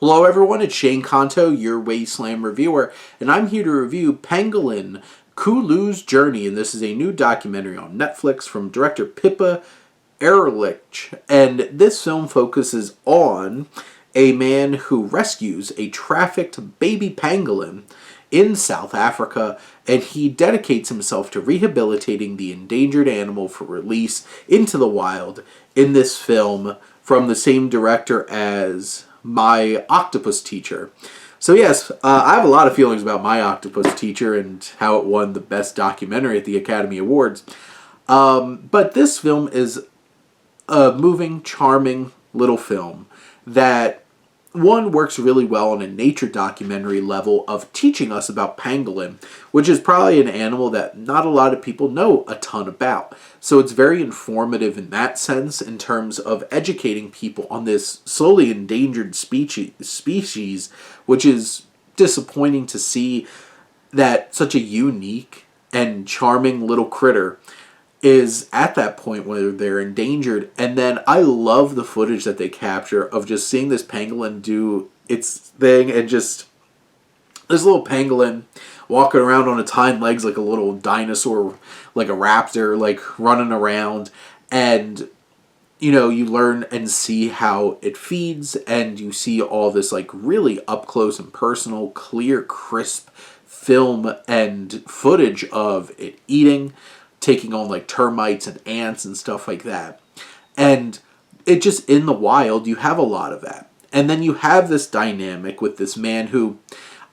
Hello everyone, it's Shane Kanto, your Wasteland reviewer, and I'm here to review Pangolin, Kulu's Journey, and this is a new documentary on Netflix from director Pippa Ehrlich, and this film focuses on a man who rescues a trafficked baby pangolin in South Africa, and he dedicates himself to rehabilitating the endangered animal for release into the wild in this film from the same director as My Octopus Teacher. So yes, I have a lot of feelings about My Octopus Teacher and how it won the Best Documentary at the Academy Awards. But this film is a moving, charming little film that, one, works really well on a nature documentary level of teaching us about pangolin, which is probably an animal that not a lot of people know a ton about. So it's very informative in that sense in terms of educating people on this slowly endangered species, which is disappointing to see that such a unique and charming little critter is at that point where they're endangered. And then I love the footage that they capture of just seeing this pangolin do its thing, and just this little pangolin walking around on its hind legs like a little dinosaur, like a raptor, like running around. And you know, you learn and see how it feeds, and you see all this like really up close and personal, clear, crisp film and footage of it eating, taking on like termites and ants and stuff like that. And it just, in the wild, you have a lot of that. And then you have this dynamic with this man who,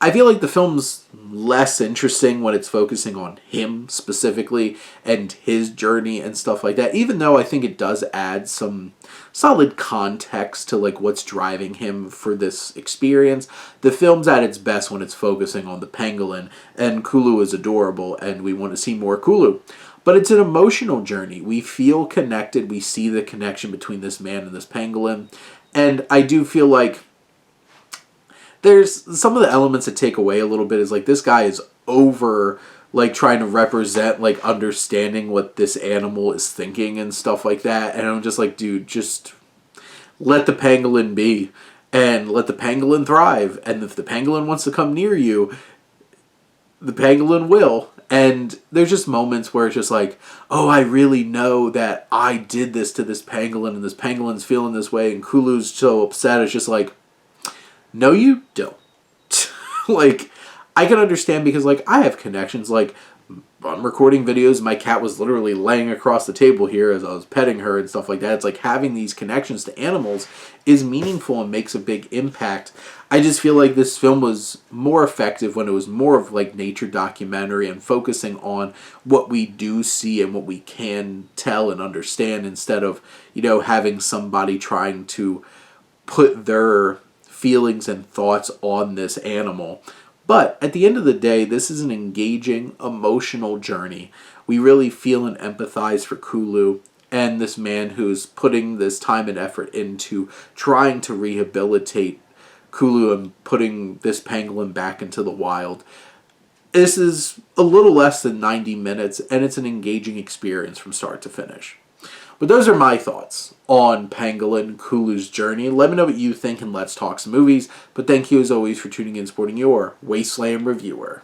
I feel like the film's less interesting when it's focusing on him specifically and his journey and stuff like that, even though I think it does add some solid context to like what's driving him for this experience. The film's at its best when it's focusing on the pangolin, and Kulu is adorable and we want to see more Kulu. But it's an emotional journey. We feel connected. We see the connection between this man and this pangolin. And I do feel like there's some of the elements that take away a little bit is like this guy is over like trying to represent like understanding what this animal is thinking and stuff like that. And I'm just like, dude, just let the pangolin be and let the pangolin thrive. And if the pangolin wants to come near you, the pangolin will. And there's just moments where it's just like, oh, I really know that I did this to this pangolin and this pangolin's feeling this way, and Kulu's so upset. It's just like, no, you don't. Like, I can understand because, like, I have connections. Like, I'm recording videos. My cat was literally laying across the table here as I was petting her and stuff like that. It's like having these connections to animals is meaningful and makes a big impact. I just feel like this film was more effective when it was more of like nature documentary and focusing on what we do see and what we can tell and understand, instead of, you know, having somebody trying to put their feelings and thoughts on this animal. But at the end of the day, this is an engaging, emotional journey. We really feel and empathize for Kulu and this man who's putting this time and effort into trying to rehabilitate Kulu and putting this pangolin back into the wild. This is a little less than 90 minutes, and it's an engaging experience from start to finish. But those are my thoughts on Pangolin, Kulu's Journey. Let me know what you think, and let's talk some movies. But thank you as always for tuning in and supporting your Wasteland reviewer.